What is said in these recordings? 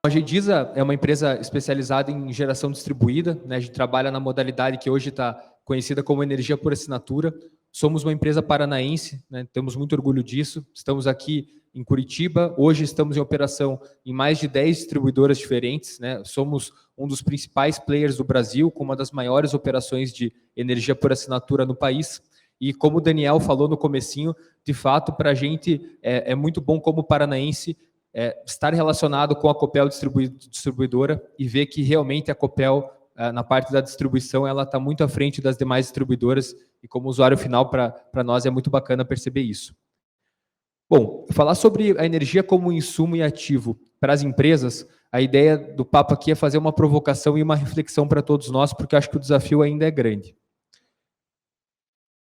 A Gediza é uma empresa especializada em geração distribuída, né? A gente trabalha na modalidade que hoje está conhecida como energia por assinatura. Somos uma empresa paranaense, né? Temos muito orgulho disso. Estamos aqui em Curitiba, hoje estamos em operação em mais de 10 distribuidoras diferentes, né? Somos um dos principais players do Brasil, com uma das maiores operações de energia por assinatura no país. E como o Daniel falou no comecinho, de fato, para a gente é muito bom como paranaense estar relacionado com a Copel distribuidora e ver que realmente a Copel, na parte da distribuição, ela está muito à frente das demais distribuidoras e como usuário final, para nós é muito bacana perceber isso. Bom, falar sobre a energia como insumo e ativo para as empresas, a ideia do papo aqui é fazer uma provocação e uma reflexão para todos nós, porque acho que o desafio ainda é grande.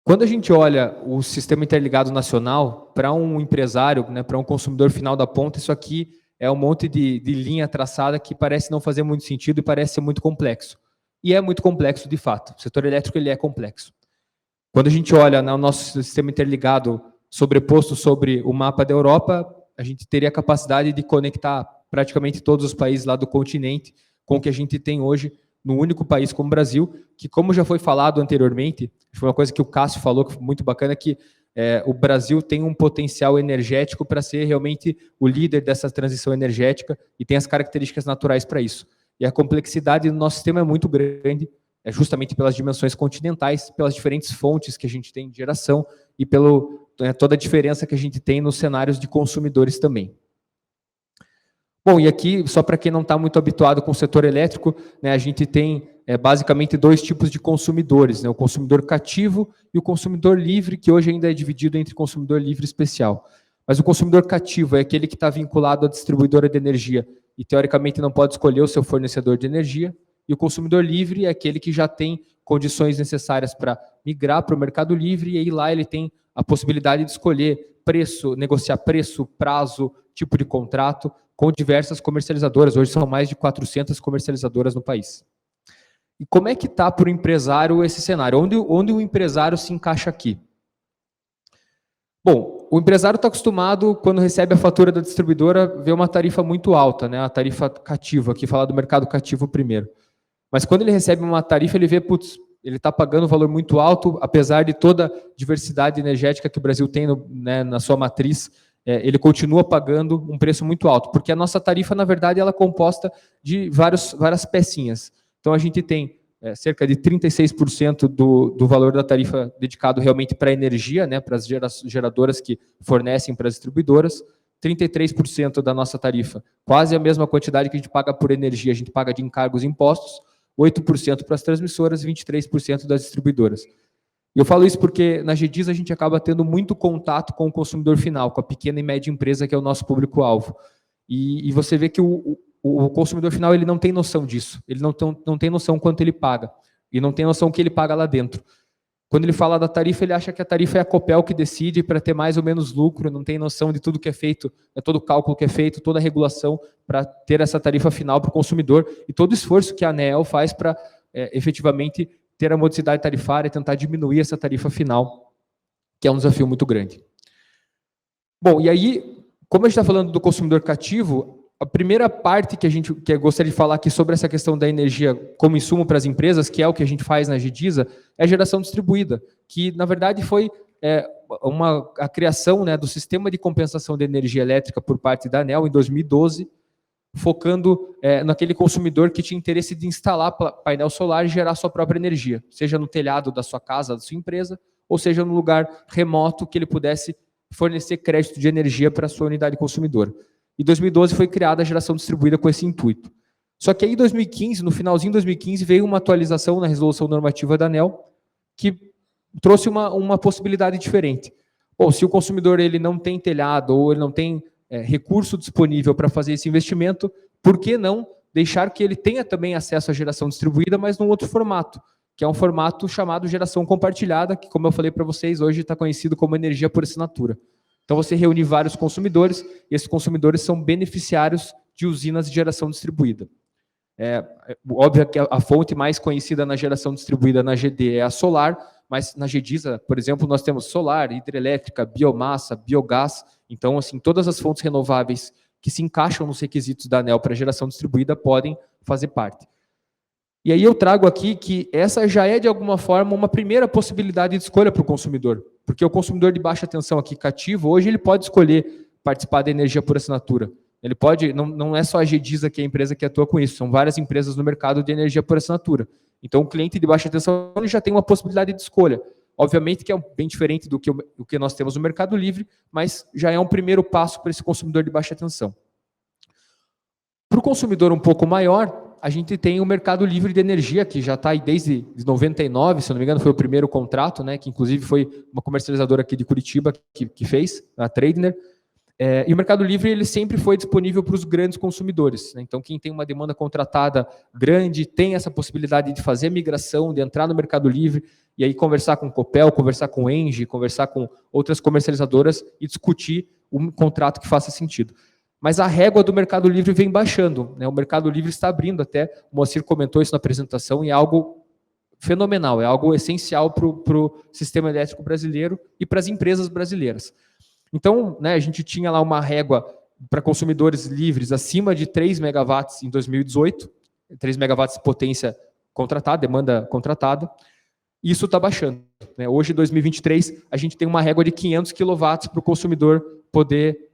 Quando a gente olha o sistema interligado nacional, para um empresário, né, para um consumidor final da ponta, isso aqui é um monte de linha traçada que parece não fazer muito sentido e parece ser muito complexo. E é muito complexo de fato. O setor elétrico ele é complexo. Quando a gente olha no nosso sistema interligado sobreposto sobre o mapa da Europa, a gente teria a capacidade de conectar praticamente todos os países lá do continente com o que a gente tem hoje no único país como o Brasil, que, como já foi falado anteriormente, foi uma coisa que o Cássio falou, que foi muito bacana, que o Brasil tem um potencial energético para ser realmente o líder dessa transição energética e tem as características naturais para isso. E a complexidade do nosso sistema é muito grande, justamente pelas dimensões continentais, pelas diferentes fontes que a gente tem de geração e pelo toda a diferença que a gente tem nos cenários de consumidores também. Bom, e aqui, só para quem não está muito habituado com o setor elétrico, né, a gente tem basicamente dois tipos de consumidores, né, o consumidor cativo e o consumidor livre, que hoje ainda é dividido entre consumidor livre e especial. Mas o consumidor cativo é aquele que está vinculado à distribuidora de energia e, teoricamente, não pode escolher o seu fornecedor de energia, e o consumidor livre é aquele que já tem condições necessárias para migrar para o mercado livre, e aí lá ele tem a possibilidade de escolher preço, negociar preço, prazo, tipo de contrato, com diversas comercializadoras. Hoje são mais de 400 comercializadoras no país. E como é que está para o empresário esse cenário? Onde o empresário se encaixa aqui? Bom, o empresário está acostumado, quando recebe a fatura da distribuidora, ver uma tarifa muito alta, né? A tarifa cativa, aqui falar do mercado cativo primeiro. Mas quando ele recebe uma tarifa, ele vê, putz, ele está pagando um valor muito alto, apesar de toda a diversidade energética que o Brasil tem na sua matriz, ele continua pagando um preço muito alto, porque a nossa tarifa, na verdade, ela é composta de várias pecinhas. Então, a gente tem cerca de 36% do valor da tarifa dedicado realmente para a energia, né, para as geradoras que fornecem para as distribuidoras, 33% da nossa tarifa, quase a mesma quantidade que a gente paga por energia, a gente paga de encargos e impostos, 8% para as transmissoras e 23% das distribuidoras. E eu falo isso porque na Gediza a gente acaba tendo muito contato com o consumidor final, com a pequena e média empresa que é o nosso público-alvo. E você vê que o consumidor final ele não tem noção disso, ele não tem noção quanto ele paga, e não tem noção o que ele paga lá dentro. Quando ele fala da tarifa, ele acha que a tarifa é a Copel que decide para ter mais ou menos lucro, não tem noção de tudo que é feito, todo o cálculo que é feito, toda a regulação para ter essa tarifa final para o consumidor e todo o esforço que a ANEEL faz para efetivamente ter a modicidade tarifária e tentar diminuir essa tarifa final, que é um desafio muito grande. Bom, e aí, como a gente está falando do consumidor cativo, a primeira parte que eu gostaria de falar aqui sobre essa questão da energia como insumo para as empresas, que é o que a gente faz na Gediza, é a geração distribuída, que na verdade foi a criação, né, do sistema de compensação de energia elétrica por parte da ANEEL em 2012, focando naquele consumidor que tinha interesse de instalar painel solar e gerar sua própria energia, seja no telhado da sua casa, da sua empresa, ou seja no lugar remoto que ele pudesse fornecer crédito de energia para a sua unidade consumidora. Em 2012 foi criada a geração distribuída com esse intuito. Só que aí em 2015, no finalzinho de 2015, veio uma atualização na resolução normativa da ANEEL que trouxe uma possibilidade diferente. Bom, se o consumidor ele não tem telhado ou ele não tem recurso disponível para fazer esse investimento, por que não deixar que ele tenha também acesso à geração distribuída, mas num outro formato, que é um formato chamado geração compartilhada, que, como eu falei para vocês, hoje está conhecido como energia por assinatura. Então, você reúne vários consumidores, e esses consumidores são beneficiários de usinas de geração distribuída. Óbvio que a fonte mais conhecida na geração distribuída na GD é a solar, mas na Gediza, por exemplo, nós temos solar, hidrelétrica, biomassa, biogás. Então, assim, todas as fontes renováveis que se encaixam nos requisitos da ANEEL para geração distribuída podem fazer parte. E aí eu trago aqui que essa já é, de alguma forma, uma primeira possibilidade de escolha para o consumidor, porque o consumidor de baixa tensão aqui cativo, hoje ele pode escolher participar da energia por assinatura. Ele pode, não é só a GEDISA que é a empresa que atua com isso, são várias empresas no mercado de energia por assinatura. Então o cliente de baixa tensão ele já tem uma possibilidade de escolha. Obviamente que é bem diferente do que nós temos no Mercado Livre, mas já é um primeiro passo para esse consumidor de baixa tensão. Para o consumidor um pouco maior, a gente tem o Mercado Livre de Energia, que já está aí desde 99, se não me engano, foi o primeiro contrato, né, que inclusive foi uma comercializadora aqui de Curitiba que fez, a Tradner. E o Mercado Livre ele sempre foi disponível para os grandes consumidores, né? Então, quem tem uma demanda contratada grande tem essa possibilidade de fazer a migração, de entrar no Mercado Livre e aí conversar com o Copel, conversar com o Engie, conversar com outras comercializadoras e discutir um contrato que faça sentido. Mas a régua do Mercado Livre vem baixando, né? O Mercado Livre está abrindo, até o Moacir comentou isso na apresentação, e é algo fenomenal, é algo essencial para o sistema elétrico brasileiro e para as empresas brasileiras. Então, né, a gente tinha lá uma régua para consumidores livres acima de 3 megawatts em 2018, 3 megawatts de potência contratada, demanda contratada, e isso está baixando, né? Hoje, em 2023, a gente tem uma régua de 500 quilowatts para o consumidor poder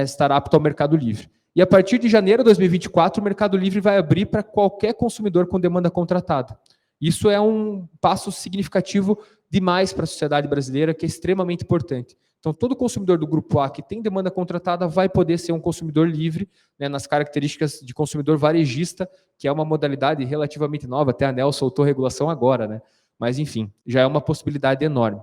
estar apto ao Mercado Livre. E a partir de janeiro de 2024, o Mercado Livre vai abrir para qualquer consumidor com demanda contratada. Isso é um passo significativo demais para a sociedade brasileira, que é extremamente importante. Então, todo consumidor do Grupo A que tem demanda contratada vai poder ser um consumidor livre, né, nas características de consumidor varejista, que é uma modalidade relativamente nova, até a ANEEL soltou a regulação agora, né? Mas, enfim, já é uma possibilidade enorme.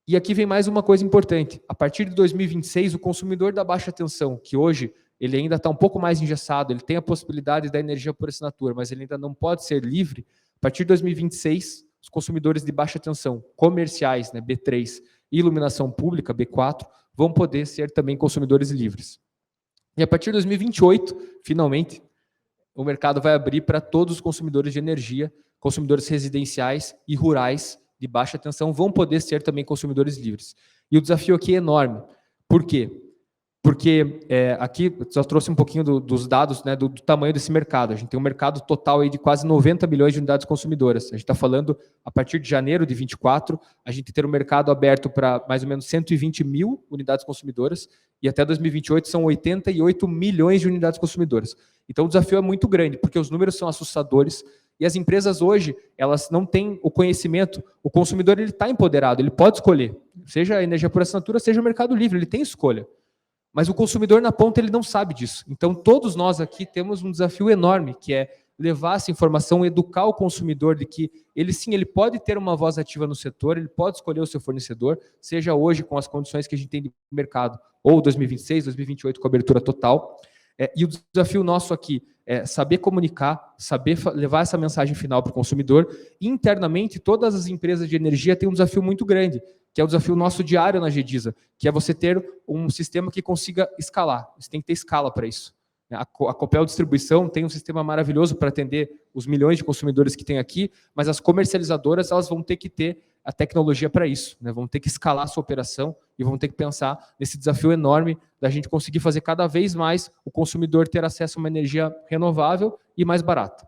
E aqui vem mais uma coisa importante. A partir de 2026, o consumidor da baixa tensão, que hoje ele ainda está um pouco mais engessado, ele tem a possibilidade da energia por assinatura, mas ele ainda não pode ser livre, a partir de 2026, os consumidores de baixa tensão comerciais, né, B3, e iluminação pública, B4, vão poder ser também consumidores livres. E a partir de 2028, finalmente, o mercado vai abrir para todos os consumidores de energia, consumidores residenciais e rurais de baixa tensão vão poder ser também consumidores livres. E o desafio aqui é enorme. Por quê? Porque aqui só trouxe um pouquinho dos dados, né, do tamanho desse mercado. A gente tem um mercado total aí de quase 90 milhões de unidades consumidoras. A gente está falando, a partir de janeiro de 24, a gente ter um mercado aberto para mais ou menos 120 mil unidades consumidoras, e até 2028 são 88 milhões de unidades consumidoras. Então o desafio é muito grande, porque os números são assustadores, e as empresas hoje, elas não têm o conhecimento, o consumidor ele está empoderado, ele pode escolher, seja a energia por assinatura, seja o Mercado Livre, ele tem escolha. Mas o consumidor na ponta ele não sabe disso. Então todos nós aqui temos um desafio enorme, que é levar essa informação, educar o consumidor de que ele sim, ele pode ter uma voz ativa no setor, ele pode escolher o seu fornecedor, seja hoje com as condições que a gente tem de mercado, ou 2026, 2028 com abertura total. E o desafio nosso aqui é saber comunicar, saber levar essa mensagem final para o consumidor. E, internamente, todas as empresas de energia têm um desafio muito grande, que é o desafio nosso diário na GEDISA, que é você ter um sistema que consiga escalar. Você tem que ter escala para isso. A Copel Distribuição tem um sistema maravilhoso para atender os milhões de consumidores que tem aqui, mas as comercializadoras elas vão ter que ter a tecnologia para isso, né? Vão ter que escalar a sua operação e vão ter que pensar nesse desafio enorme da gente conseguir fazer cada vez mais o consumidor ter acesso a uma energia renovável e mais barata.